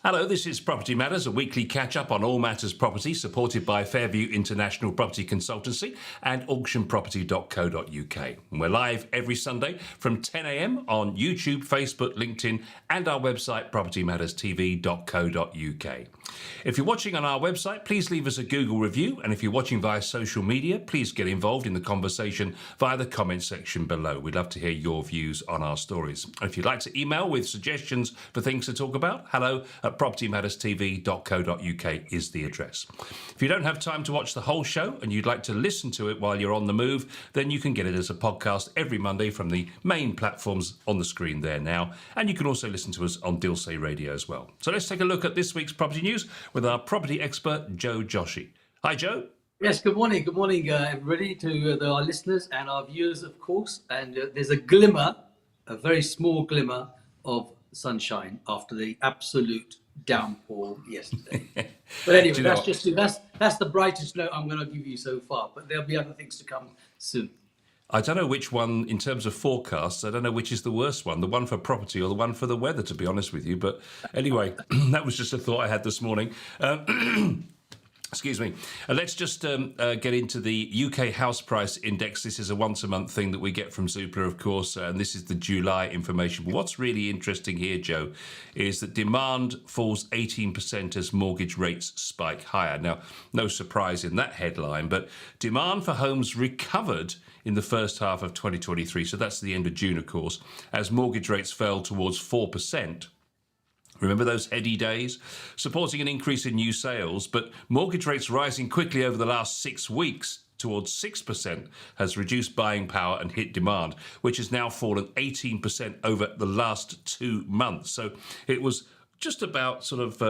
Hello, this is Property Matters, a weekly catch-up on all matters property, supported by Fairview International Property Consultancy and auctionproperty.co.uk. And we're live every Sunday from 10 a.m. on YouTube, Facebook, LinkedIn, and our website, propertymatterstv.co.uk. If you're watching on our website, please leave us a Google review, and if you're watching via social media, please get involved in the conversation via the comments section below. We'd love to hear your views on our stories. And if you'd like to email with suggestions for things to talk about, hello@propertymatterstv.co.uk is the address. If you don't have time to watch the whole show and you'd like to listen to it while you're on the move, then you can get it as a podcast every Monday from the main platforms on the screen there now. And you can also listen to us on Dilsey Radio as well. So let's take a look at this week's property news with our property expert, Joe Joshi. Hi, Joe. Yes, good morning. Good morning, everybody, to our listeners and our viewers, of course. And there's a glimmer, a very small glimmer of sunshine after the absolute downpour yesterday. But anyway, that's the brightest note I'm going to give you so far. But there'll be other things to come soon. I don't know which one, in terms of forecasts, I don't know which is the worst one, the one for property or the one for the weather, to be honest with you. But anyway, that was just a thought I had this morning. Excuse me. Let's just get into the UK House Price Index. This is a once-a-month thing that we get from Zoopla, of course, and this is the July information. But what's really interesting here, Joe, is that demand falls 18% as mortgage rates spike higher. Now, no surprise in that headline, but demand for homes recovered in the first half of 2023, so that's the end of June, of course, as mortgage rates fell towards 4%. Remember those heady days? Supporting an increase in new sales, but mortgage rates rising quickly over the last 6 weeks towards 6% has reduced buying power and hit demand, which has now fallen 18% over the last 2 months. So it was just about sort of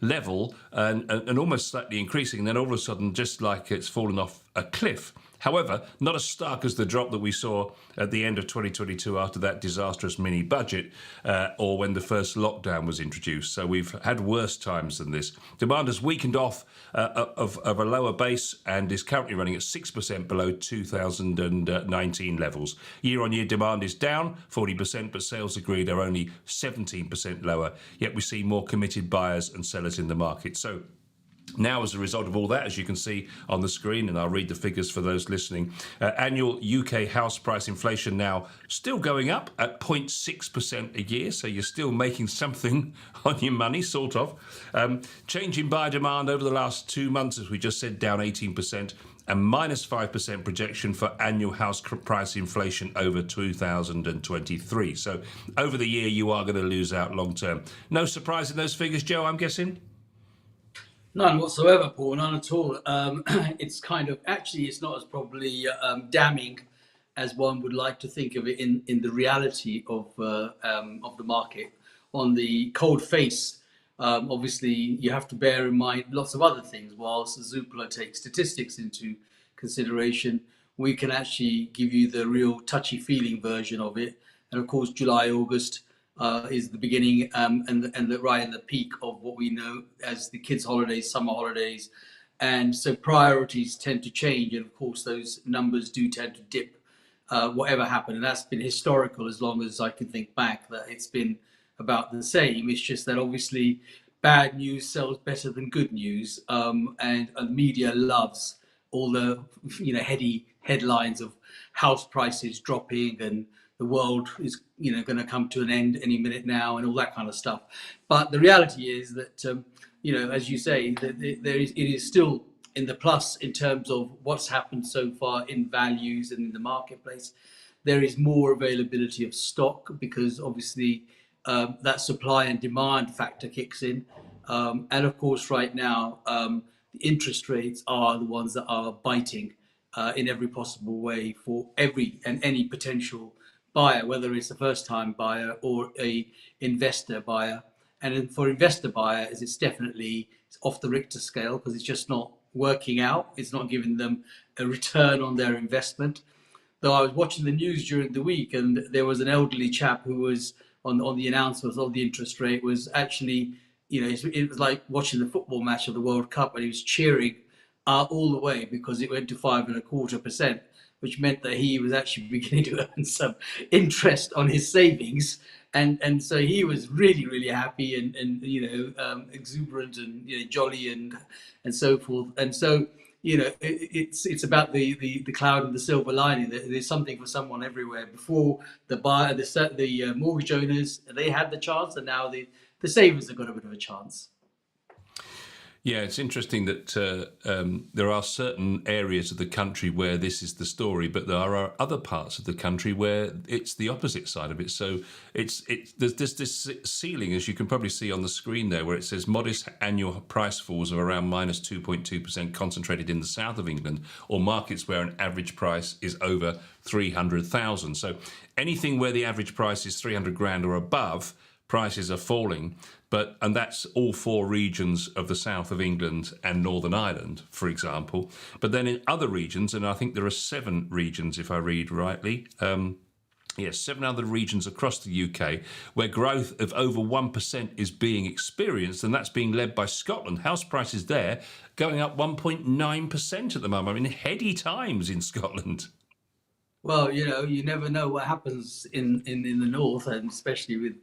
level and almost slightly increasing. And then all of a sudden, just like it's fallen off a cliff. However, not as stark as the drop that we saw at the end of 2022 after that disastrous mini budget or when the first lockdown was introduced. So we've had worse times than this. Demand has weakened off of a lower base and is currently running at 6% below 2019 levels. Year-on-year demand is down 40%, but sales agreed are only 17% lower. Yet we see more committed buyers and sellers in the market. So now, as a result of all that, as you can see on the screen, and I'll read the figures for those listening, annual UK house price inflation now still going up at 0.6% a year, so you're still making something on your money, sort of. Change in buyer demand over the last 2 months, as we just said, down 18%, and minus 5% projection for annual house price inflation over 2023. So over the year, you are going to lose out long term. No surprise in those figures, Joe, I'm guessing? None whatsoever, Paul, none at all. It's kind of, actually, it's not as probably damning as one would like to think of it in the reality of the market. On the cold face, obviously, you have to bear in mind lots of other things. Whilst Zoopla takes statistics into consideration, we can actually give you the real touchy-feeling version of it. And of course, July, August, is the beginning and right in the peak of what we know as the kids' holidays, summer holidays. And so priorities tend to change. And of course, those numbers do tend to dip, whatever happened. And that's been historical as long as I can think back, that it's been about the same. It's just that obviously bad news sells better than good news. And the media loves all the heady headlines of house prices dropping and the world is going to come to an end any minute now and all that kind of stuff. But the reality is that, as you say, that it is still in the plus in terms of what's happened so far in values and in the marketplace. There is more availability of stock because obviously that supply and demand factor kicks in. And of course, right now, the interest rates are the ones that are biting in every possible way for every and any potential buyer, whether it's a first-time buyer or a investor buyer. And for investor buyers, it's definitely off the Richter scale because it's just not working out. It's not giving them a return on their investment. Though I was watching the news during the week, and there was an elderly chap who was on the announcements of the interest rate was actually, it was like watching the football match of the World Cup, and he was cheering all the way because it went to 5.25%. Which meant that he was actually beginning to earn some interest on his savings and so he was really really happy and exuberant and jolly and so forth. And so it's about the cloud and the silver lining. There's something for someone everywhere. Before the buyer, the mortgage owners, they had the chance, and now the savers have got a bit of a chance. Yeah, it's interesting that there are certain areas of the country where this is the story, but there are other parts of the country where it's the opposite side of it. So there's this ceiling, as you can probably see on the screen there, where it says modest annual price falls of around minus 2.2% concentrated in the south of England, or markets where an average price is over 300,000. So anything where the average price is 300 grand or above, prices are falling, and that's all four regions of the south of England and Northern Ireland, for example. But then in other regions, and I think there are 7 regions, if I read rightly, 7 other regions across the UK where growth of over 1% is being experienced, and that's being led by Scotland. House prices there going up 1.9% at the moment. I mean, heady times in Scotland. Well, you never know what happens in the north, and especially with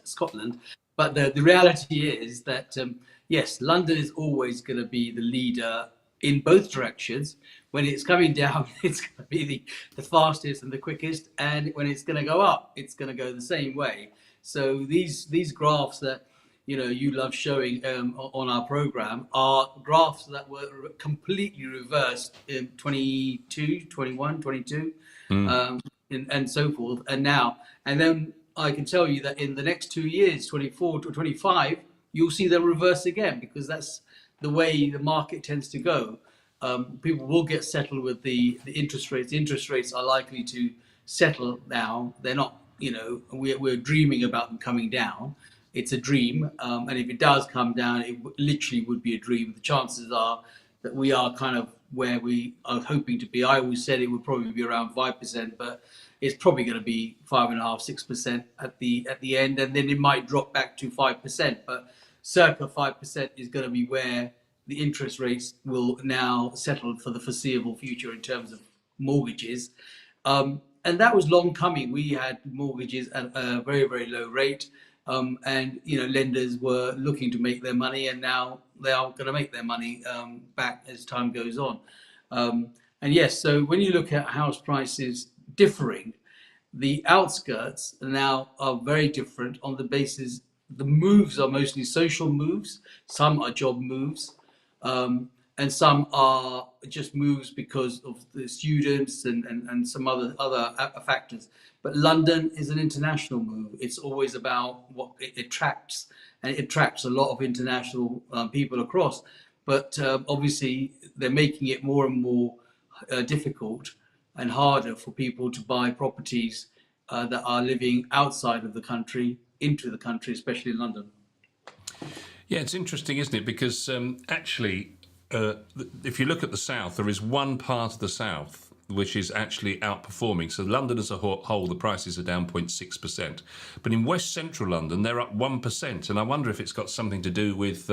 Scotland. But the reality is that yes, London is always going to be the leader in both directions. When it's coming down, it's going to be the fastest and the quickest, and when it's going to go up, it's going to go the same way. So these graphs that you love showing on our program are graphs that were completely reversed in 22, 21, 22, and so forth. And then I can tell you that in the next 2 years, 24 to 25, you'll see them reverse again, because that's the way the market tends to go. People will get settled with the interest rates. The interest rates are likely to settle now. They're not, we're dreaming about them coming down. It's a dream, and if it does come down, it literally would be a dream. The chances are that we are kind of where we are hoping to be. I always said it would probably be around 5%, but it's probably going to be 5.5%, 6% at the end, and then it might drop back to 5%. But circa 5% is going to be where the interest rates will now settle for the foreseeable future in terms of mortgages. And that was long coming. We had mortgages at a very, very low rate. And lenders were looking to make their money, and now they are going to make their money back as time goes on. And yes, so when you look at house prices differing, the outskirts now are very different on the basis the moves are mostly social moves, some are job moves, and some are just moves because of the students and some other factors. But London is an international move. It's always about what it attracts, and it attracts a lot of international people across. But obviously, they're making it more and more difficult and harder for people to buy properties that are living outside of the country into the country, especially in London. Yeah, it's interesting, isn't it? Because actually, if you look at the south, there is one part of the south which is actually outperforming. So London as a whole, the prices are down 0.6%. But in West Central London, they're up 1%. And I wonder if it's got something to do with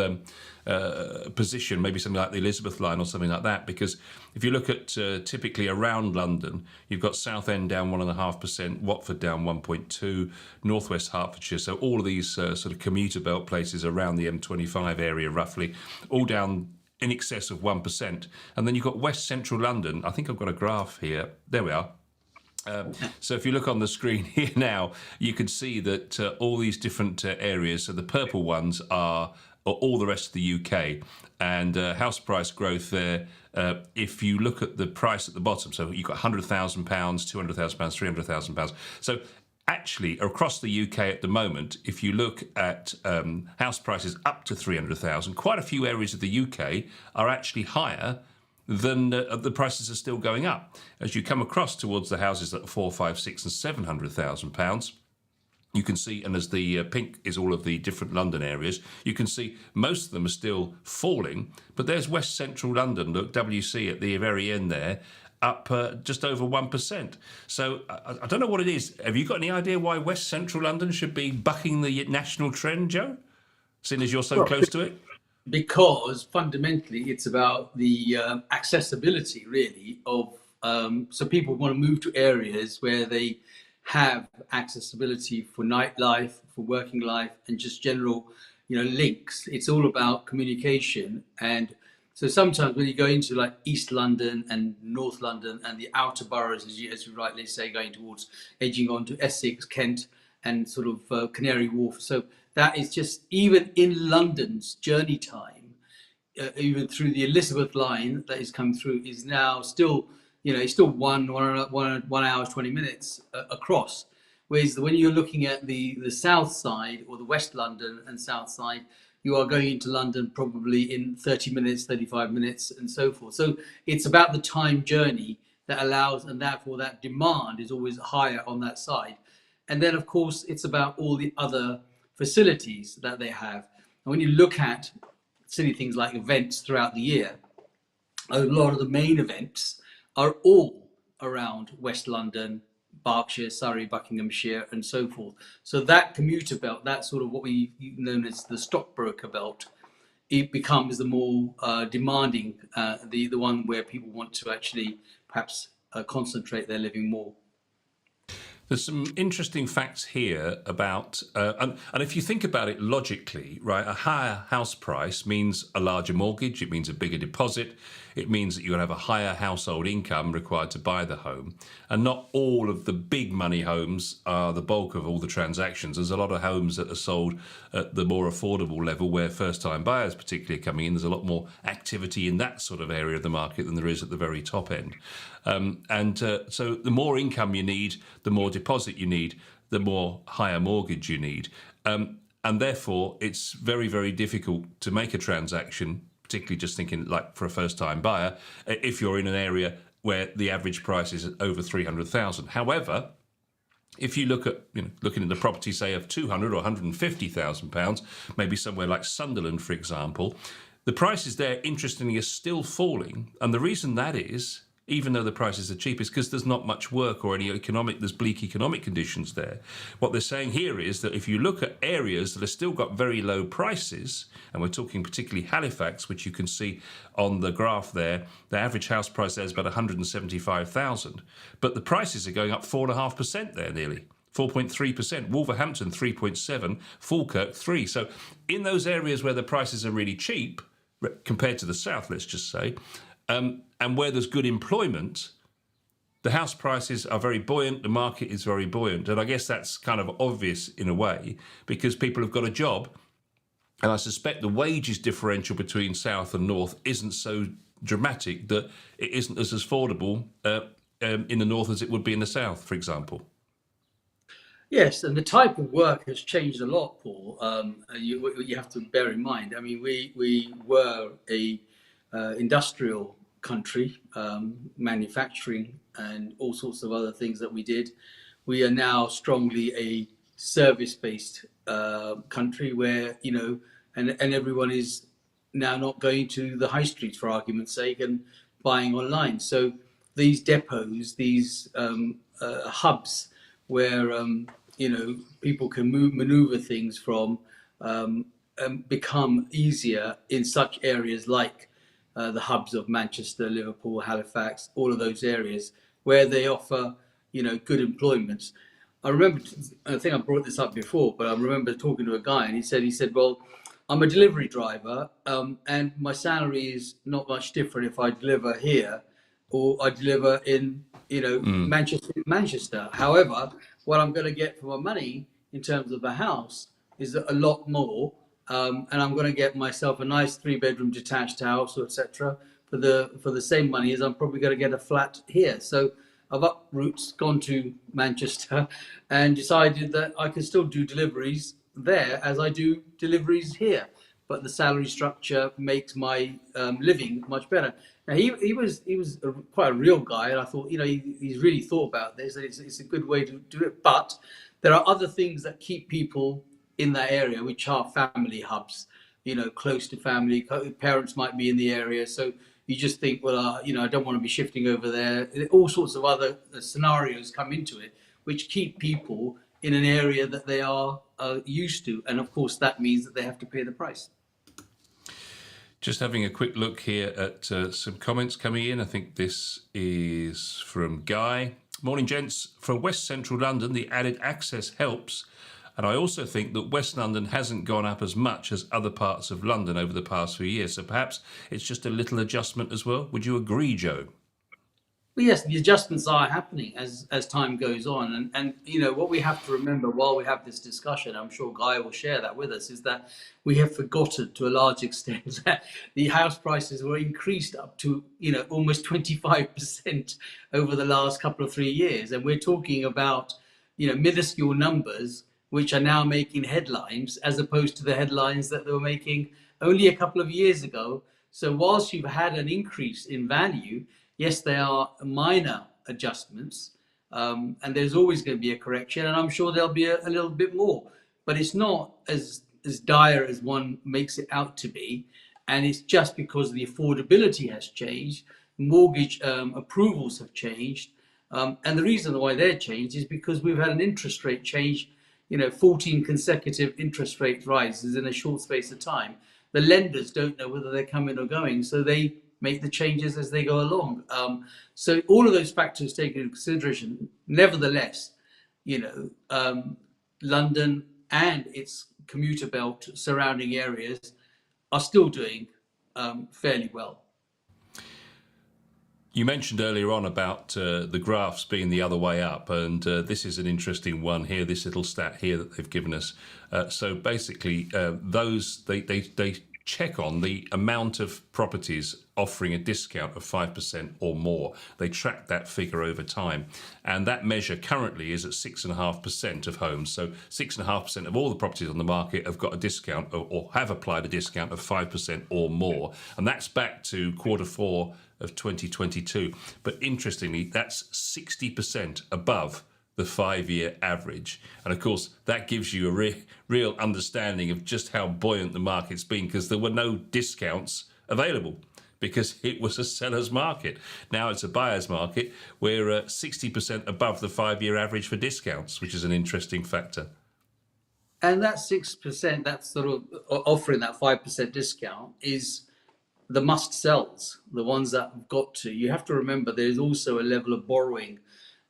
position, maybe something like the Elizabeth line or something like that. Because if you look at typically around London, you've got Southend down 1.5%, Watford down 1.2%, Northwest Hertfordshire. So all of these sort of commuter belt places around the M25 area, roughly, all down in excess of 1%. And then you've got West Central London. I think I've got a graph here. There we are. So if you look on the screen here now, you can see that all these different areas, so the purple ones are all the rest of the UK. And house price growth there, if you look at the price at the bottom, so you've got £100,000, £200,000, £300,000. So actually, across the UK at the moment, if you look at house prices up to 300,000, quite a few areas of the UK are actually higher than the prices are still going up. As you come across towards the houses that are 4, 5, 6 and £700,000, you can see, and as the pink is all of the different London areas, you can see most of them are still falling. But there's West Central London, look, WC at the very end there, up just over 1%. So I don't know what it is. Have you got any idea why West Central London should be bucking the national trend, Joe? Seeing as you're so close to it? Because fundamentally it's about the accessibility, really, of so people want to move to areas where they have accessibility for nightlife, for working life, and just general, links. It's all about communication. And so sometimes when you go into like East London and North London and the outer boroughs, as you rightly say, going towards edging on to Essex, Kent, and sort of Canary Wharf. So that is just, even in London's journey time, even through the Elizabeth line that is come through, is now still, it's still one hour 20 minutes across. Whereas when you're looking at the south side, or the West London and south side, you are going into London probably in 30 minutes, 35 minutes, and so forth. So it's about the time journey that allows, and therefore that demand is always higher on that side. And then, of course, it's about all the other facilities that they have. And when you look at silly things like events throughout the year, a lot of the main events are all around West London, Berkshire, Surrey, Buckinghamshire, and so forth. So that commuter belt, that sort of what we known as the stockbroker belt, it becomes the more demanding, the one where people want to actually perhaps concentrate their living more. There's some interesting facts here about, and if you think about it logically, right, a higher house price means a larger mortgage, it means a bigger deposit, it means that you have a higher household income required to buy the home. And not all of the big money homes are the bulk of all the transactions. There's a lot of homes that are sold at the more affordable level where first-time buyers particularly are coming in. There's a lot more activity in that sort of area of the market than there is at the very top end. So the more income you need, the more deposit you need, the more higher mortgage you need. And therefore, it's very, very difficult to make a transaction, particularly just thinking like for a first-time buyer, if you're in an area where the average price is over 300,000. However, if you look at, looking at the property, say, of 200 or 150,000 pounds, maybe somewhere like Sunderland, for example, the prices there, interestingly, are still falling. And the reason that is, even though the prices are cheap, is because there's not much work or there's bleak economic conditions there. What they're saying here is that if you look at areas that have still got very low prices, and we're talking particularly Halifax, which you can see on the graph there, the average house price there is about 175,000, but the prices are going up 4.5% there, nearly 4.3%. Wolverhampton 3.7%, Falkirk 3%. So in those areas where the prices are really cheap compared to the south, let's just say, and where there's good employment, the house prices are very buoyant, the market is very buoyant. And I guess that's kind of obvious in a way because people have got a job. And I suspect the wages differential between south and north isn't so dramatic that it isn't as affordable in the north as it would be in the south, for example. Yes, and the type of work has changed a lot, Paul. You have to bear in mind. I mean, we were a industrial country, manufacturing and all sorts of other things that we did. We are now strongly a service-based country where, and everyone is now not going to the high streets for argument's sake and buying online. So these depots, these hubs where, people can maneuver things from, become easier in such areas like the hubs of Manchester, Liverpool, Halifax, all of those areas where they offer, good employment. I think I brought this up before, but I remember talking to a guy and he said, well, I'm a delivery driver, and my salary is not much different if I deliver here or I deliver in, Manchester. However, what I'm going to get for my money in terms of a house is a lot more, and I'm going to get myself a nice 3-bedroom detached house, or etc. for the same money as I'm probably going to get a flat here. So I've up routes, gone to Manchester, and decided that I can still do deliveries there as I do deliveries here. But the salary structure makes my living much better. Now he was quite a real guy, and I thought, he's really thought about this, and it's a good way to do it. But there are other things that keep people in that area, which are family hubs, close to family. Parents might be in the area, so you just think, well, I don't want to be shifting over there. All sorts of other scenarios come into it, which keep people in an area that they are used to, and of course that means that they have to pay the price. Just having a quick look here at some comments coming in. I think this is from Guy. Morning, gents. For West Central London, the added access helps. And I also think that West London hasn't gone up as much as other parts of London over the past few years. So perhaps it's just a little adjustment as well. Would you agree, Joe? Well, yes, the adjustments are happening as time goes on, and what we have to remember while we have this discussion, I'm sure Guy will share that with us, is that we have forgotten to a large extent that the house prices were increased up to almost 25% over the last couple of 3 years, and we're talking about minuscule numbers which are now making headlines as opposed to the headlines that they were making only a couple of years ago. So whilst you've had an increase in value, yes, there are minor adjustments, and there's always going to be a correction, and I'm sure there'll be a little bit more, but it's not as dire as one makes it out to be, and it's just because the affordability has changed, mortgage approvals have changed, and the reason why they're changed is because we've had an interest rate change, 14 consecutive interest rate rises in a short space of time. The lenders don't know whether they're coming or going, so they make the changes as they go along. So all of those factors taken into consideration, nevertheless, London and its commuter belt surrounding areas are still doing fairly well. You mentioned earlier on about the graphs being the other way up, and this is an interesting one here, this little stat here that they've given us. So basically, they check on the amount of properties offering a discount of 5% or more. They track that figure over time, and that measure currently is at 6.5% of homes. So 6.5% of all the properties on the market have got a discount or have applied a discount of 5% or more, and that's back to Q4 of 2022. But interestingly, that's 60% above the 5-year average. And of course, that gives you a real understanding of just how buoyant the market's been, because there were no discounts available because it was a seller's market. Now it's a buyer's market. We're 60% above the 5-year average for discounts, which is an interesting factor. And that 6%, that's sort of offering that 5% discount, is the must sells, the ones that have got to. You have to remember there's also a level of borrowing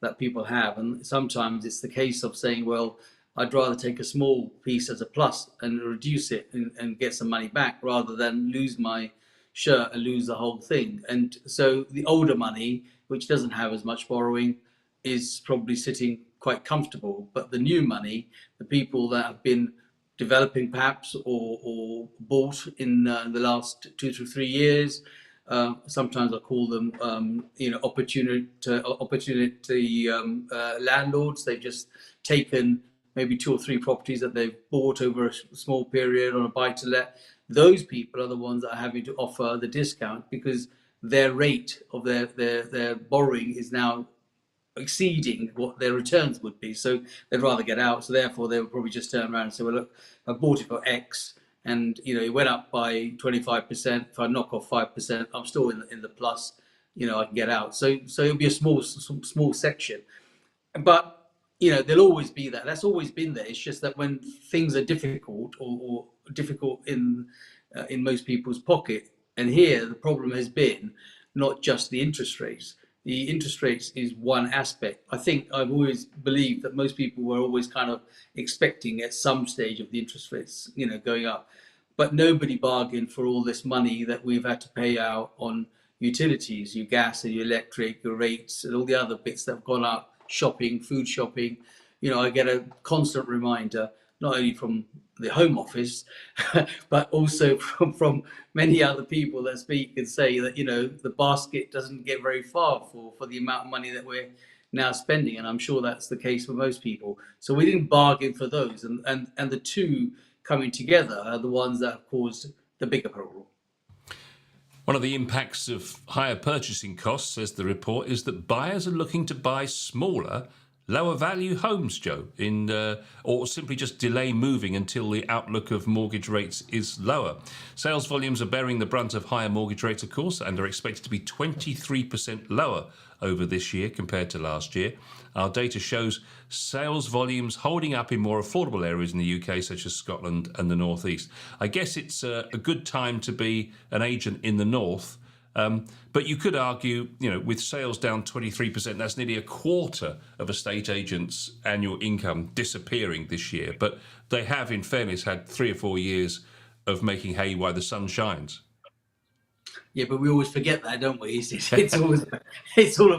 that people have, and sometimes it's the case of saying, well, I'd rather take a small piece as a plus and reduce it and get some money back rather than lose my shirt and lose the whole thing. And so the older money, which doesn't have as much borrowing, is probably sitting quite comfortable, but the new money, the people that have been developing perhaps or bought in the last 2 to 3 years. Sometimes I call them, opportunity landlords. They've just taken maybe 2 or 3 properties that they've bought over a small period on a buy-to-let. Those people are the ones that are having to offer the discount because their rate of their borrowing is now exceeding what their returns would be. So they'd rather get out. So therefore, they would probably just turn around and say, well, look, I bought it for X, and it went up by 25%. If I knock off 5%, I'm still in the plus. I can get out. So it'll be a small section, but there'll always be that. That's always been there. It's just that when things are difficult or difficult in most people's pocket, and here the problem has been not just the interest rates. The interest rates is one aspect. I think I've always believed that most people were always kind of expecting at some stage of the interest rates, going up. But nobody bargained for all this money that we've had to pay out on utilities, your gas and your electric, your rates, and all the other bits that have gone up, shopping, food shopping. I get a constant reminder, not only from the Home Office, but also from many other people that speak and say that, the basket doesn't get very far for the amount of money that we're now spending. And I'm sure that's the case for most people. So we didn't bargain for those. And the two coming together are the ones that have caused the bigger problem. One of the impacts of higher purchasing costs, says the report, is that buyers are looking to buy smaller, lower value homes, Joe, or simply just delay moving until the outlook of mortgage rates is lower. Sales volumes are bearing the brunt of higher mortgage rates, of course, and are expected to be 23% lower over this year compared to last year. Our data shows sales volumes holding up in more affordable areas in the UK, such as Scotland and the North East. I guess it's a good time to be an agent in the North, But you could argue, with sales down 23%, that's nearly a quarter of estate agents' annual income disappearing this year. But they have, in fairness, had 3 or 4 years of making hay while the sun shines. Yeah, but we always forget that, don't we? It's always it's all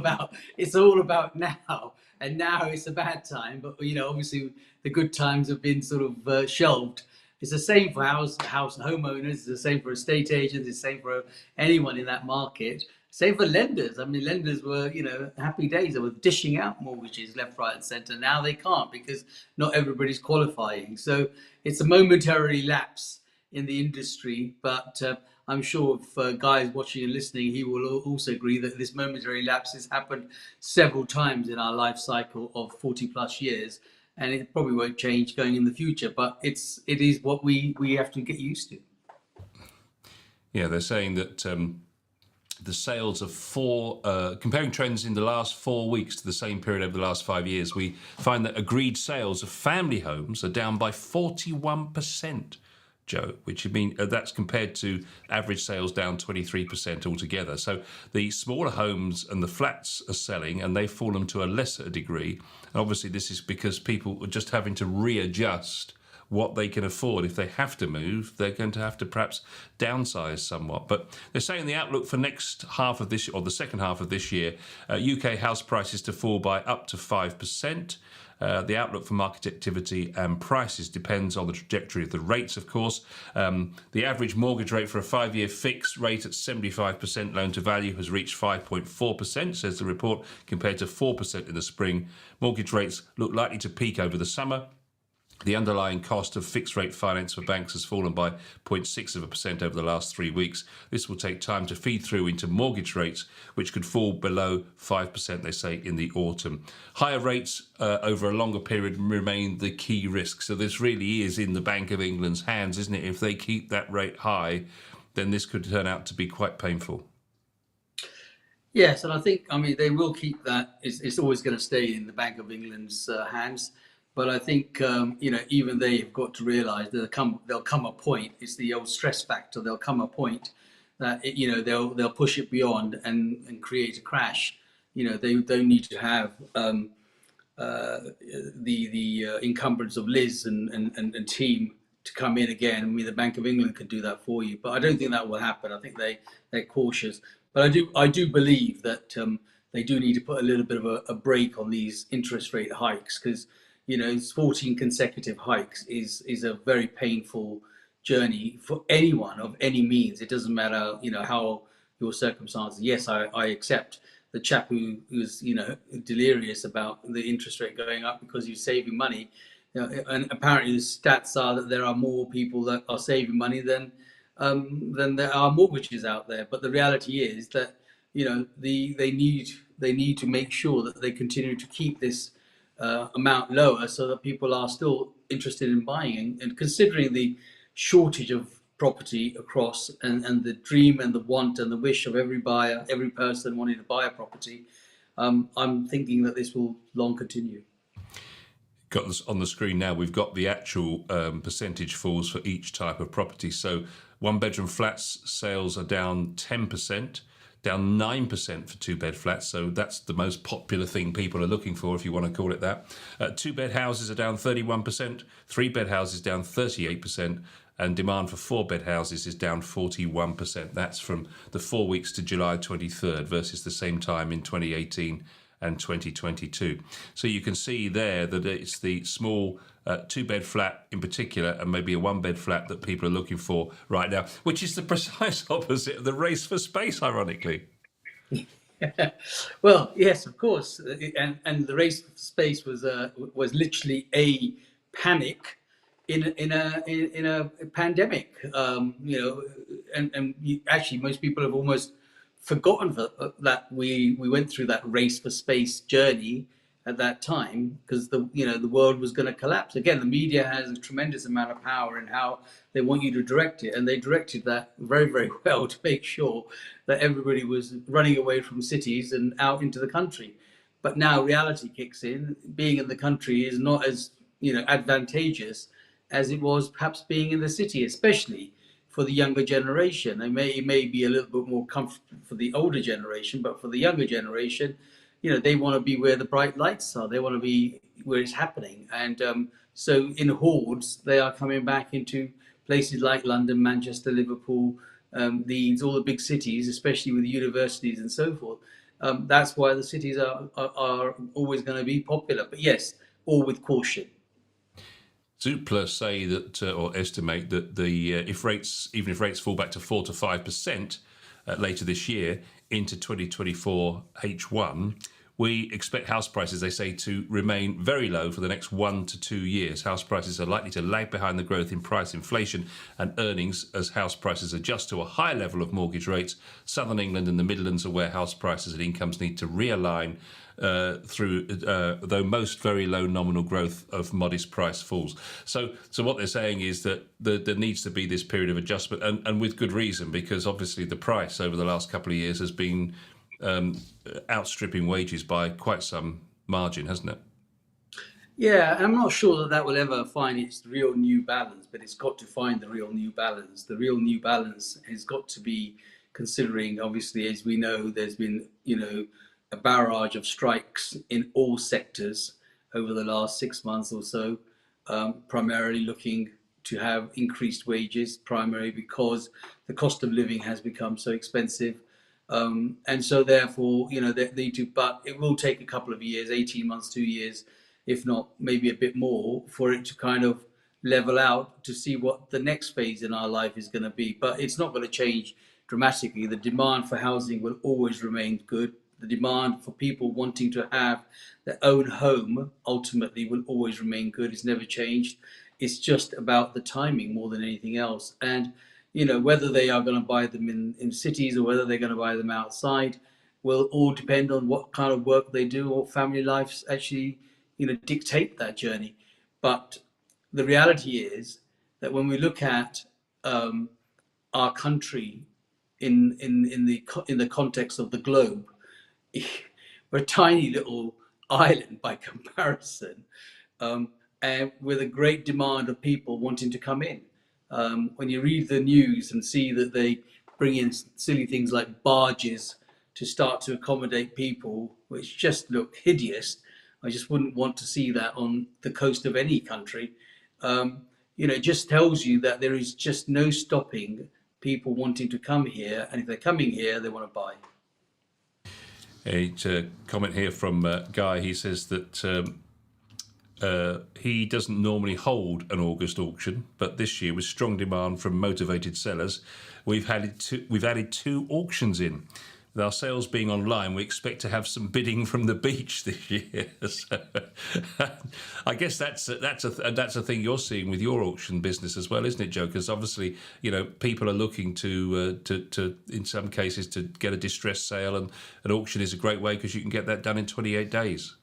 about now, and now it's a bad time. But obviously the good times have been sort of shelved. It's the same for house homeowners. It's the same for estate agents. It's the same for anyone in that market. Same for lenders. I mean, lenders were happy days. They were dishing out mortgages left, right, and centre. Now they can't because not everybody's qualifying. So it's a momentary lapse in the industry, but I'm sure if Guy is watching and listening, he will also agree that this momentary lapse has happened several times in our life cycle of 40 plus years, and it probably won't change going in the future. But it is what we have to get used to. Yeah, they're saying that the sales of comparing trends in the last 4 weeks to the same period over the last 5 years, we find that agreed sales of family homes are down by 41%. Joe, which that's compared to average sales down 23% altogether. So the smaller homes and the flats are selling, and they've fallen to a lesser degree. And obviously, this is because people are just having to readjust what they can afford. If they have to move, they're going to have to perhaps downsize somewhat. But they're saying the outlook for next half of this, or the second half of this year, UK house prices to fall by up to 5%. The outlook for market activity and prices depends on the trajectory of the rates, of course. The average mortgage rate for a 5-year fixed rate at 75% loan to value has reached 5.4%, says the report, compared to 4% in the spring. Mortgage rates look likely to peak over the summer. The underlying cost of fixed rate finance for banks has fallen by 0.6% over the last 3 weeks. This will take time to feed through into mortgage rates, which could fall below 5%, they say, in the autumn. Higher rates over a longer period remain the key risk. So this really is in the Bank of England's hands, isn't it? If they keep that rate high, then this could turn out to be quite painful. Yes, and I mean, they will keep that. It's always going to stay in the Bank of England's hands. But I think even they have got to realise that there'll come a point. It's the old stress factor. There'll come a point that they'll push it beyond and create a crash. They don't need to have the encumbrance of Liz and team to come in again. I mean, the Bank of England could do that for you, but I don't think that will happen. I think they're cautious. But I do believe that they do need to put a little bit of a break on these interest rate hikes, because 14 consecutive hikes is a very painful journey for anyone of any means. It doesn't matter how your circumstances. Yes, I accept the chap who's delirious about the interest rate going up because he's saving money. And apparently the stats are that there are more people that are saving money than there are mortgages out there. But the reality is that they need to make sure that they continue to keep this amount lower so that people are still interested in buying. And considering the shortage of property across, and the dream and the want and the wish of every buyer, every person wanting to buy a property, I'm thinking that this will long continue. Got this on the screen now. We've got the actual percentage falls for each type of property. So 1-bedroom flats sales are down 10%, down 9% for 2-bed flats. So that's the most popular thing people are looking for, if you want to call it that. 2-bed houses are down 31%, 3-bed houses down 38%, and demand for 4-bed houses is down 41%. That's from the 4 weeks to July 23rd versus the same time in 2018 and 2022. So you can see there that it's the small 2-bed flat in particular, and maybe a 1-bed flat that people are looking for right now, which is the precise opposite of the race for space, ironically. Well, yes, of course, and the race for space was literally a panic in a pandemic. Actually, most people have almost forgotten that we went through that race for space journey at that time, because the world was going to collapse. Again, the media has a tremendous amount of power in how they want you to direct it, and they directed that very, very well to make sure that everybody was running away from cities and out into the country. But now reality kicks in. Being in the country is not as advantageous as it was perhaps being in the city, especially for the younger generation. It may be a little bit more comfortable for the older generation, but for the younger generation, they want to be where the bright lights are. They want to be where it's happening. And so in hordes, they are coming back into places like London, Manchester, Liverpool, Leeds, all the big cities, especially with universities and so forth. That's why the cities are always going to be popular. But yes, all with caution. Zoopla say that, or estimate that if rates, even if rates fall back to 4 to 5% later this year into 2024 H1, we expect house prices, they say, to remain very low for the next 1 to 2 years. House prices are likely to lag behind the growth in price inflation and earnings as house prices adjust to a high level of mortgage rates. Southern England and the Midlands are where house prices and incomes need to realign though most very low nominal growth of modest price falls. So what they're saying is that there needs to be this period of adjustment, and with good reason, because obviously the price over the last couple of years has been outstripping wages by quite some margin, hasn't it? Yeah, I'm not sure that that will ever find its real new balance, but it's got to find the real new balance. The real new balance has got to be considering, obviously, as we know, there's been, a barrage of strikes in all sectors over the last 6 months or so, primarily looking to have increased wages, primarily because the cost of living has become so expensive. And so therefore, they need to, but it will take a couple of years, 18 months, 2 years, if not maybe a bit more, for it to kind of level out to see what the next phase in our life is going to be. But it's not going to change dramatically. The demand for housing will always remain good. The demand for people wanting to have their own home ultimately will always remain good. It's never changed. It's just about the timing more than anything else. And whether they are going to buy them in cities or whether they're going to buy them outside will all depend on what kind of work they do or family lives actually, dictate that journey. But the reality is that when we look at our country in the context of the globe, we're a tiny little island by comparison, and with a great demand of people wanting to come in. When you read the news and see that they bring in silly things like barges to start to accommodate people, which just look hideous, I just wouldn't want to see that on the coast of any country. It just tells you that there is just no stopping people wanting to come here, and if they're coming here, they want to buy. A comment here from Guy. He says that he doesn't normally hold an August auction, but this year, with strong demand from motivated sellers, we've added two auctions in. With our sales being online, we expect to have some bidding from the beach this year. So, I guess that's a thing you're seeing with your auction business as well, isn't it, Joe? Because obviously, people are looking to in some cases to get a distressed sale, and an auction is a great way because you can get that done in 28 days.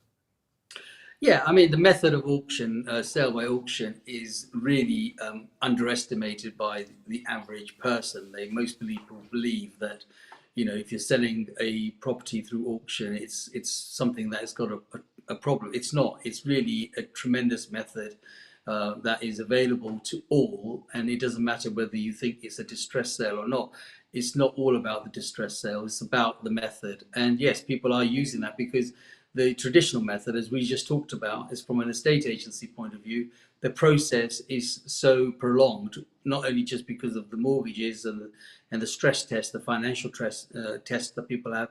Yeah, I mean, the method of auction, sale by auction, is really underestimated by the average person. Most people believe that, if you're selling a property through auction, it's something that has got a problem. It's not. It's really a tremendous method that is available to all, and it doesn't matter whether you think it's a distress sale or not. It's not all about the distress sale. It's about the method. And yes, people are using that because the traditional method, as we just talked about, is from an estate agency point of view, the process is so prolonged, not only just because of the mortgages and the stress test, the financial test that people have,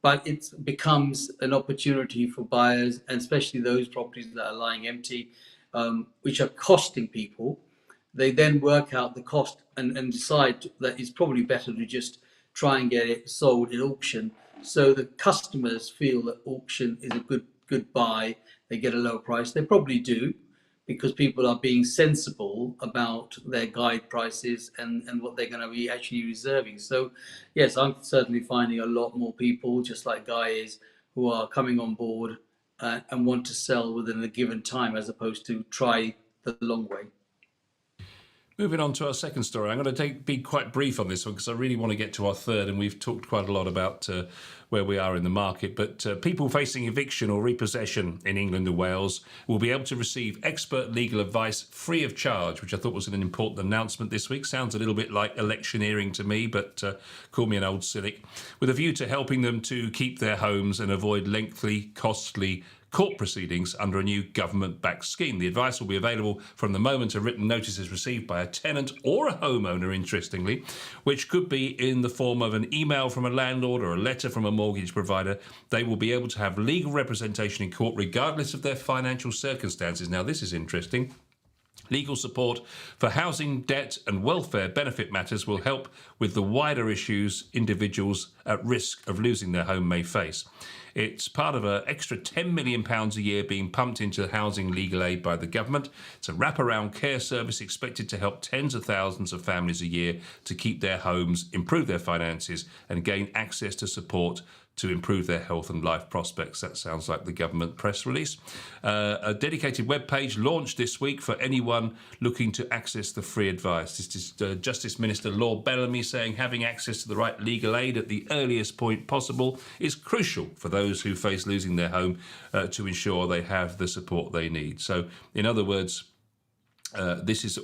but it becomes an opportunity for buyers, and especially those properties that are lying empty, which are costing people. They then work out the cost and decide that it's probably better to just try and get it sold in auction. So the customers feel that auction is a good buy. They get a lower price. They probably do, because people are being sensible about their guide prices and what they're going to be actually reserving. So yes, I'm certainly finding a lot more people, just like Guy is, who are coming on board and want to sell within a given time as opposed to try the long way. Moving on to our second story, I'm going to be quite brief on this one because I really want to get to our third, and we've talked quite a lot about where we are in the market. But people facing eviction or repossession in England and Wales will be able to receive expert legal advice free of charge, which I thought was an important announcement this week. Sounds a little bit like electioneering to me, but call me an old cynic. With a view to helping them to keep their homes and avoid lengthy, costly court proceedings under a new government-backed scheme. The advice will be available from the moment a written notice is received by a tenant or a homeowner, interestingly, which could be in the form of an email from a landlord or a letter from a mortgage provider. They will be able to have legal representation in court regardless of their financial circumstances. Now, this is interesting. Legal support for housing, debt and welfare benefit matters will help with the wider issues individuals at risk of losing their home may face. It's part of an extra £10 million a year being pumped into housing legal aid by the government. It's a wraparound care service expected to help tens of thousands of families a year to keep their homes, improve their finances and gain access to support to improve their health and life prospects. That sounds like the government press release. A dedicated webpage launched this week for anyone looking to access the free advice. This is Justice Minister Lord Bellamy saying having access to the right legal aid at the earliest point possible is crucial for those who face losing their home to ensure they have the support they need. So, in other words, this is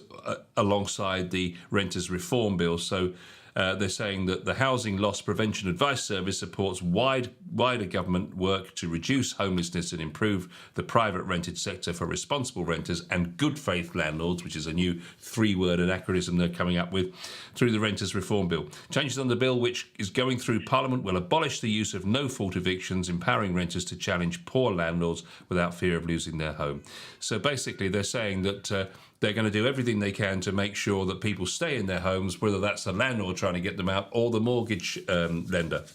alongside the Renters Reform Bill. So they're saying that the Housing Loss Prevention Advice Service supports wider government work to reduce homelessness and improve the private rented sector for responsible renters and good faith landlords, which is a new three-word anachronism they're coming up with, through the Renters Reform Bill. Changes on the bill, which is going through Parliament, will abolish the use of no-fault evictions, empowering renters to challenge poor landlords without fear of losing their home. So basically they're saying that they're going to do everything they can to make sure that people stay in their homes, whether that's the landlord trying to get them out or the mortgage lender.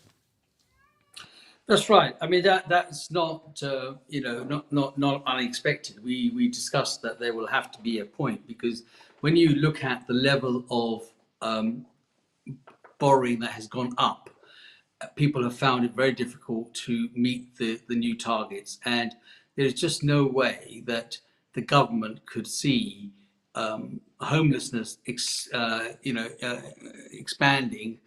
That's right. I mean, that's not not unexpected. We discussed that there will have to be a point, because when you look at the level of borrowing that has gone up, people have found it very difficult to meet the new targets, and there's just no way that the government could see homelessness expanding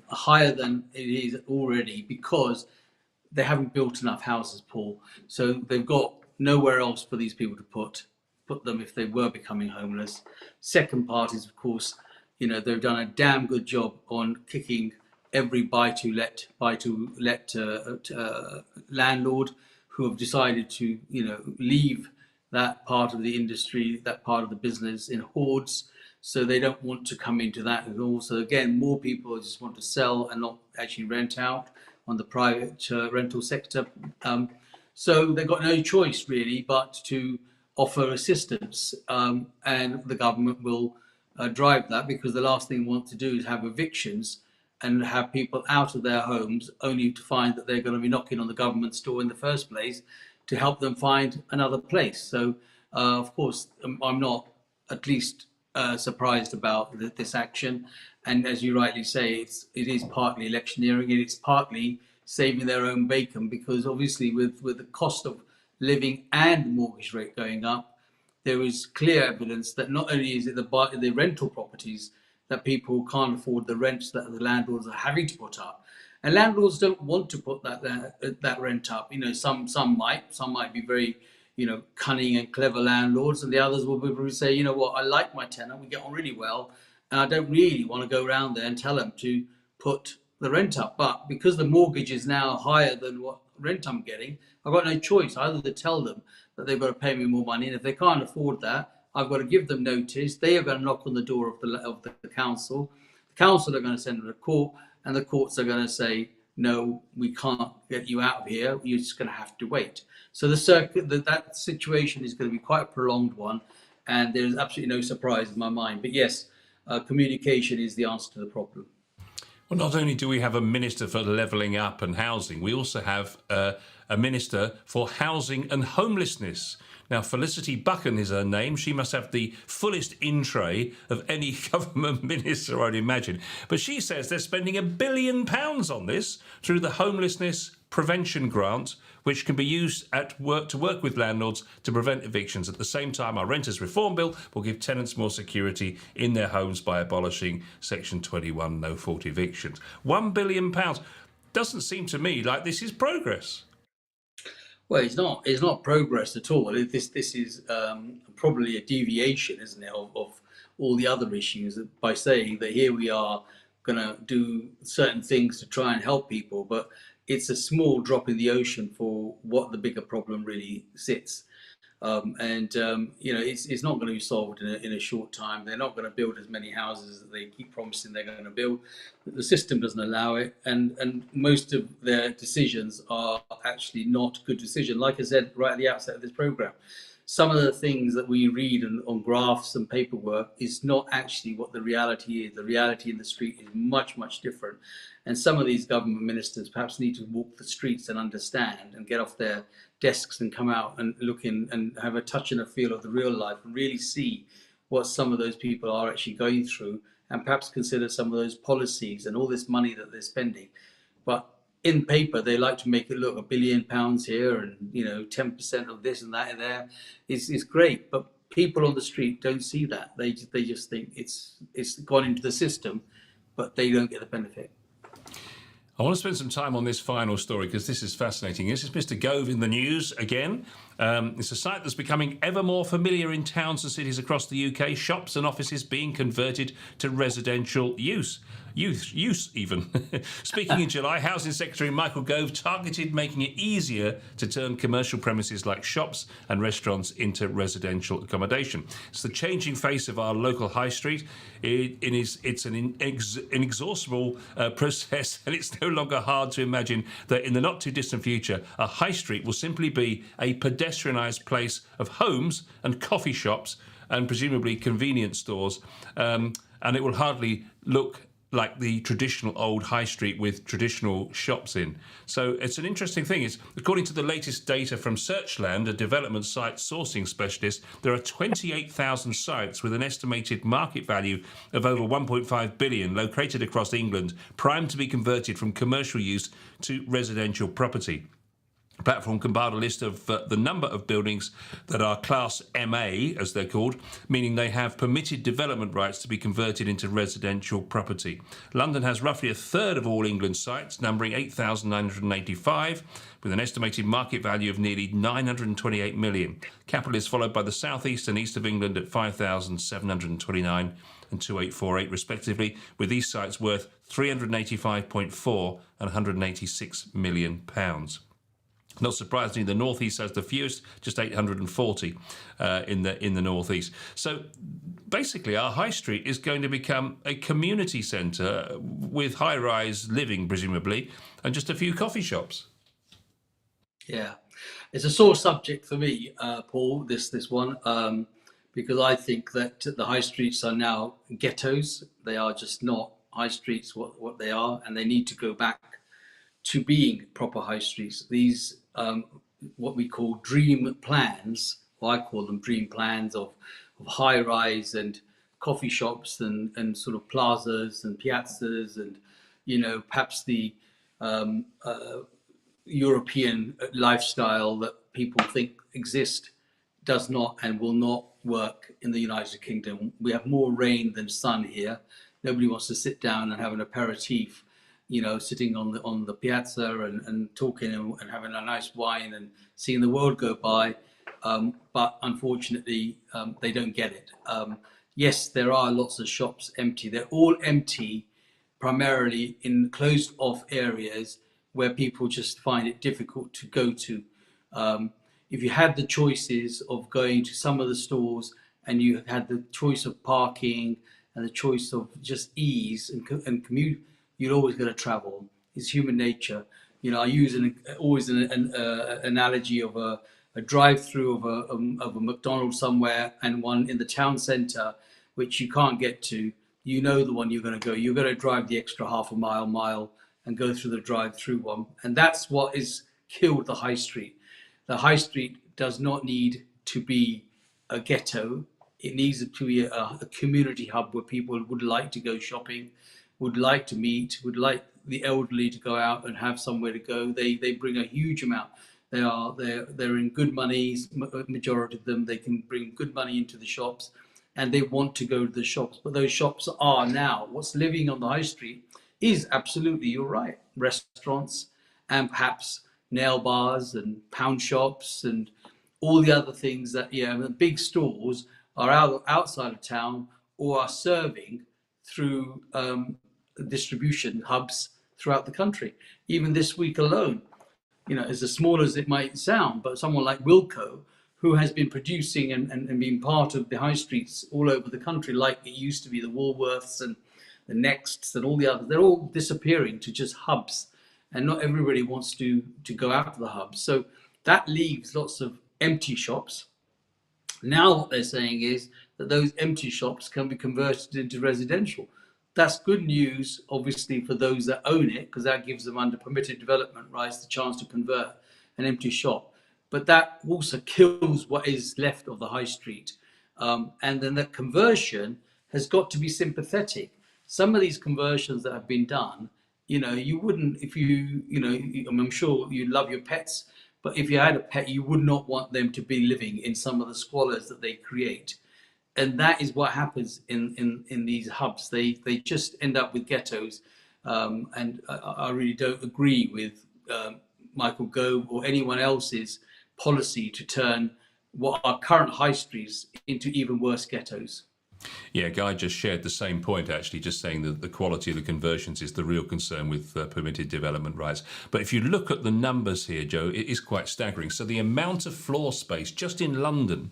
higher than it is already, because they haven't built enough houses, Paul. So they've got nowhere else for these people to put them if they were becoming homeless. Second part is, of course, they've done a damn good job on kicking every buy-to-let landlord who have decided to leave that part of the industry, that part of the business, in hordes. So they don't want to come into that at all. So again, more people just want to sell and not actually rent out on the private rental sector. So they've got no choice really but to offer assistance, and the government will drive that, because the last thing we want to do is have evictions and have people out of their homes only to find that they're going to be knocking on the government's door in the first place to help them find another place. So, of course, I'm not at least surprised about this action. And as you rightly say, it is partly electioneering, and it's partly saving their own bacon, because obviously with the cost of living and mortgage rate going up, there is clear evidence that not only is it the rental properties that people can't afford the rents that the landlords are having to put up. And landlords don't want to put that rent up. Some might be very, cunning and clever landlords, and the others will probably say, you know what, I like my tenant, we get on really well, and I don't really want to go around there and tell them to put the rent up. But because the mortgage is now higher than what rent I'm getting, I've got no choice either to tell them that they've got to pay me more money, and if they can't afford that, I've got to give them notice. They are going to knock on the door of the council. The council are going to send them to court, and the courts are going to say, no, we can't get you out of here. You're just going to have to wait. So that situation is going to be quite a prolonged one, and there's absolutely no surprise in my mind. But yes, communication is the answer to the problem. Well, not only do we have a minister for levelling up and housing, we also have a minister for housing and homelessness. Now, Felicity Buchan is her name. She must have the fullest in tray of any government minister, I'd imagine. But she says they're spending £1 billion on this through the Homelessness prevention grant, which can be used at work to work with landlords to prevent evictions. At the same time, our renters reform bill will give tenants more security in their homes by abolishing Section 21 no fault evictions. £1 billion. Doesn't seem to me like this is progress. Well, it's not. It's not progress at all. This is probably a deviation, isn't it, of all the other issues by saying that here we are going to do certain things to try and help people, but it's a small drop in the ocean for what the bigger problem really sits. It's not going to be solved in a short time. They're not going to build as many houses as they keep promising they're going to build. The system doesn't allow it, and most of their decisions are actually not good decisions. Like I said right at the outset of this program, some of the things that we read on graphs and paperwork is not actually what the reality is. The reality in the street is much, much different. And some of these government ministers perhaps need to walk the streets and understand and get off their desks and come out and look in and have a touch and a feel of the real life and really see what some of those people are actually going through, and perhaps consider some of those policies and all this money that they're spending. But in paper, they like to make it look £1 billion here and 10% of this and that and there is great. But people on the street don't see that. They just think it's gone into the system, but they don't get the benefit. I want to spend some time on this final story because this is fascinating. This is Mr. Gove in the news again. It's a sight that's becoming ever more familiar in towns and cities across the UK. Shops and offices being converted to residential use even. Speaking in July, Housing Secretary Michael Gove targeted making it easier to turn commercial premises like shops and restaurants into residential accommodation. It's the changing face of our local high street. It's an inexhaustible process, and it's no longer hard to imagine that in the not too distant future, a high street will simply be a pedestrianised place of homes and coffee shops and presumably convenience stores, and it will hardly look like the traditional old high street with traditional shops in. So it's an interesting thing. According to the latest data from Searchland, a development site sourcing specialist, there are 28,000 sites with an estimated market value of over 1.5 billion located across England, primed to be converted from commercial use to residential property. The platform compiled a list of the number of buildings that are Class MA, as they're called, meaning they have permitted development rights to be converted into residential property. London has roughly a third of all England's sites, numbering 8,985, with an estimated market value of nearly 928 million. Capital is followed by the south east and east of England at 5,729 and 2848 respectively, with these sites worth 385.4 and 186 million pounds. Not surprisingly, the northeast has the fewest, just 840 in the northeast. So basically, our high street is going to become a community centre with high-rise living, presumably, and just a few coffee shops. Yeah, it's a sore subject for me, Paul. This one, because I think that the high streets are now ghettos. They are just not high streets what they are, and they need to go back to being proper high streets. These what we call dream plans, well, I call them dream plans of high rise and coffee shops and sort of plazas and piazzas and perhaps the European lifestyle that people think exist does not and will not work in the United Kingdom. We have more rain than sun here. Nobody wants to sit down and have an aperitif, sitting on the piazza and talking and having a nice wine and seeing the world go by. But unfortunately, they don't get it. Yes, there are lots of shops empty. They're all empty, primarily in closed off areas where people just find it difficult to go to. If you had the choices of going to some of the stores and you had the choice of parking and the choice of just ease and commute, you're always going to travel. It's human nature. I use always an analogy of a drive-through of a McDonald's somewhere and one in the town centre, which you can't get to. You know the one you're going to go. You're going to drive the extra half a mile, and go through the drive-through one. And that's what has killed the high street. The high street does not need to be a ghetto. It needs to be a community hub where people would like to go shopping, would like to meet, would like the elderly to go out and have somewhere to go. They bring a huge amount. They're in good money. Majority of them, they can bring good money into the shops, and they want to go to the shops. But those shops are now what's living on the high street is absolutely, you're right, restaurants and perhaps nail bars and pound shops and all the other things that, the big stores are outside of town or are serving through distribution hubs throughout the country. Even this week alone, as small as it might sound, but someone like Wilco, who has been producing and being part of the high streets all over the country, like it used to be, the Woolworths and the Nexts and all the others, they're all disappearing to just hubs. And not everybody wants to go out to the hubs. So that leaves lots of empty shops. Now what they're saying is that those empty shops can be converted into residential. That's good news, obviously, for those that own it, because that gives them, under permitted development rights, the chance to convert an empty shop. But that also kills what is left of the high street. And then that conversion has got to be sympathetic. Some of these conversions that have been done, you wouldn't, if I'm sure you love your pets, but if you had a pet, you would not want them to be living in some of the squalors that they create. And that is what happens in these hubs. They just end up with ghettos. And I really don't agree with Michael Gove or anyone else's policy to turn what are current high streets into even worse ghettos. Yeah, Guy just shared the same point, actually, just saying that the quality of the conversions is the real concern with permitted development rights. But if you look at the numbers here, Joe, it is quite staggering. So the amount of floor space just in London,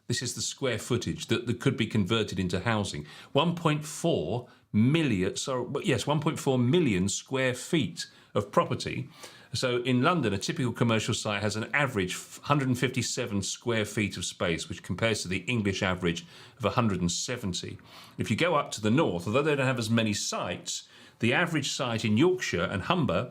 this is the square footage that could be converted into housing. 1.4 million square feet of property. So in London, a typical commercial site has an average 157 square feet of space, which compares to the English average of 170. If you go up to the north, although they don't have as many sites, the average site in Yorkshire and Humber,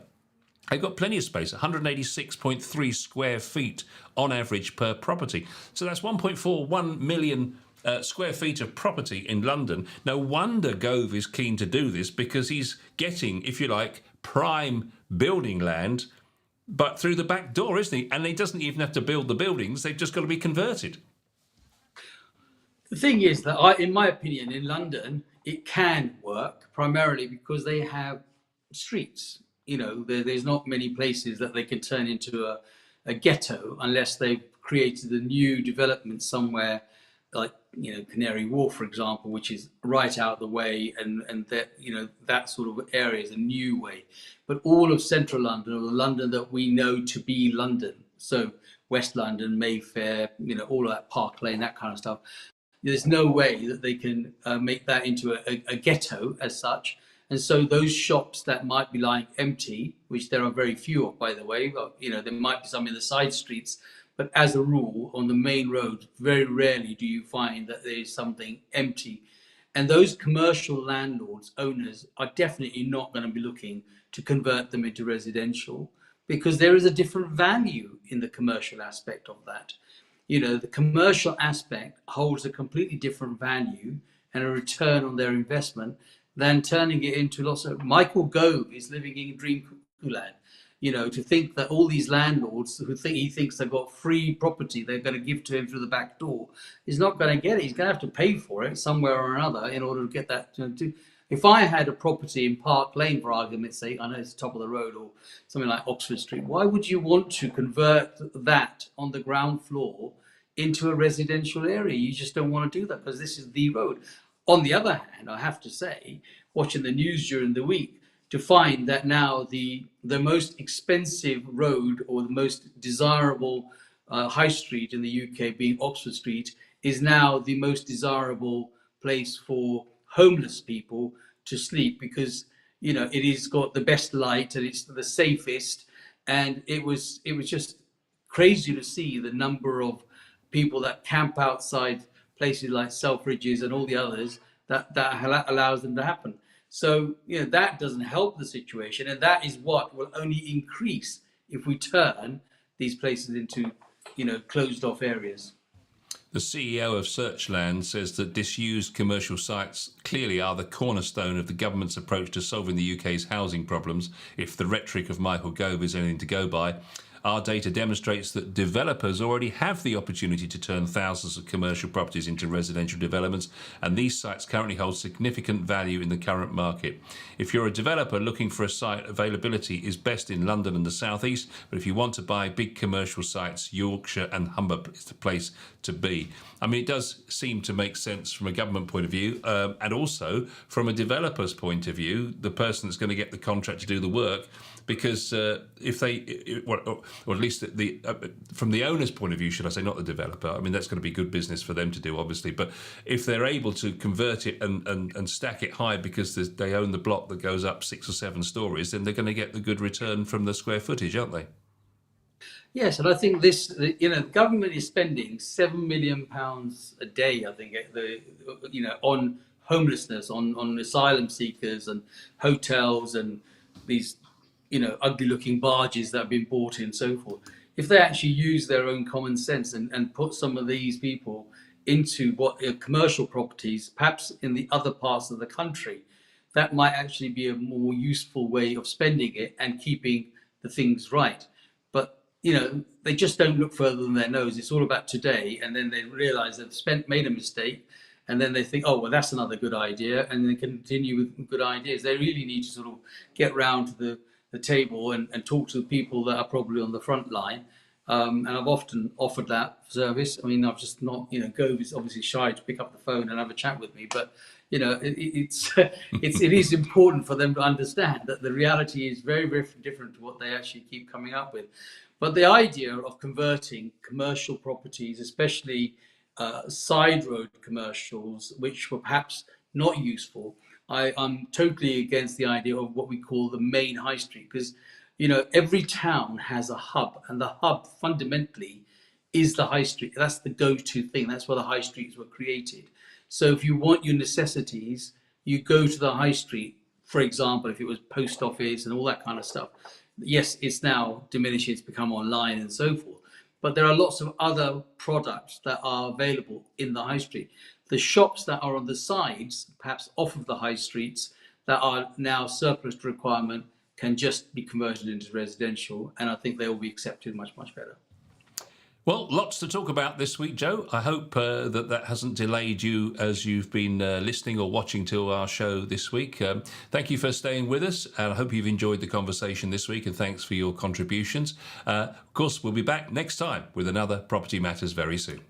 they've got plenty of space, 186.3 square feet on average per property. So that's 1.41 million square feet of property in London. No wonder Gove is keen to do this, because he's getting, if you like, prime building land, but through the back door, isn't he? And he doesn't even have to build the buildings, they've just got to be converted. The thing is that, in my opinion, in London, it can work primarily because they have streets. There's not many places that they can turn into a ghetto unless they've created a new development somewhere, like Canary Wharf, for example, which is right out of the way, and that sort of area is a new way. But all of central London, or the London that we know to be London, so West London, Mayfair, all of that, Park Lane, that kind of stuff, there's no way that they can make that into a ghetto as such. And so those shops that might be lying empty, which there are very few of, by the way, but there might be some in the side streets, but as a rule, on the main road, very rarely do you find that there is something empty. And those commercial landlords, owners, are definitely not going to be looking to convert them into residential, because there is a different value in the commercial aspect of that. The commercial aspect holds a completely different value and a return on their investment than turning it into lots of... Michael Gove is living in dream cuckoo land. To think that all these landlords who he thinks they've got free property they're going to give to him through the back door, he's not going to get it. He's going to have to pay for it somewhere or another in order to get that. If I had a property in Park Lane, for argument's sake, I know it's the top of the road, or something like Oxford Street, why would you want to convert that on the ground floor into a residential area? You just don't want to do that, because this is the road. On the other hand, I have to say, watching the news during the week, to find that now the most expensive road, or the most desirable high street in the UK, being Oxford Street, is now the most desirable place for homeless people to sleep, because it has got the best light and it's the safest. And it was just crazy to see the number of people that camp outside places like Selfridges and all the others that allows them to happen. So that doesn't help the situation, and that is what will only increase if we turn these places into closed off areas. The CEO of Searchland says that disused commercial sites clearly are the cornerstone of the government's approach to solving the UK's housing problems, if the rhetoric of Michael Gove is anything to go by. Our data demonstrates that developers already have the opportunity to turn thousands of commercial properties into residential developments, and these sites currently hold significant value in the current market. If you're a developer looking for a site, availability is best in London and the South East, but if you want to buy big commercial sites, Yorkshire and Humber is the place to be. I mean, it does seem to make sense from a government point of view, and also from a developer's point of view, the person that's going to get the contract to do the work, because if they, or at least from the owner's point of view, should I say, not the developer, I mean, that's going to be good business for them to do, obviously, but if they're able to convert it and stack it high because they own the block that goes up 6 or 7 stories, then they're going to get the good return from the square footage, aren't they? Yes, and I think this, the government is spending £7 million a day, I think, on homelessness, on asylum seekers and hotels and these, ugly-looking barges that have been bought in and so forth. If they actually use their own common sense and put some of these people into what commercial properties, perhaps in the other parts of the country, that might actually be a more useful way of spending it and keeping the things right. But they just don't look further than their nose. It's all about today, and then they realise they've made a mistake, and then they think, oh well, that's another good idea, and they continue with good ideas. They really need to sort of get round to the table and talk to the people that are probably on the front line. And I've often offered that service. I mean, I've just not, Gove is obviously shy to pick up the phone and have a chat with me, but it is important for them to understand that the reality is very, very different to what they actually keep coming up with. But the idea of converting commercial properties, especially side road commercials, which were perhaps not useful, I'm totally against the idea of what we call the main high street, because every town has a hub, and the hub fundamentally is the high street. That's the go-to thing. That's where the high streets were created. So if you want your necessities, you go to the high street. For example, if it was post office and all that kind of stuff. Yes, it's now diminishing, it's become online and so forth. But there are lots of other products that are available in the high street. The shops that are on the sides, perhaps off of the high streets, that are now surplus to requirement, can just be converted into residential, and I think they will be accepted much, much better. Well, lots to talk about this week, Joe. I hope that hasn't delayed you as you've been listening or watching to our show this week. Thank you for staying with us, and I hope you've enjoyed the conversation this week, and thanks for your contributions. Of course, we'll be back next time with another Property Matters very soon.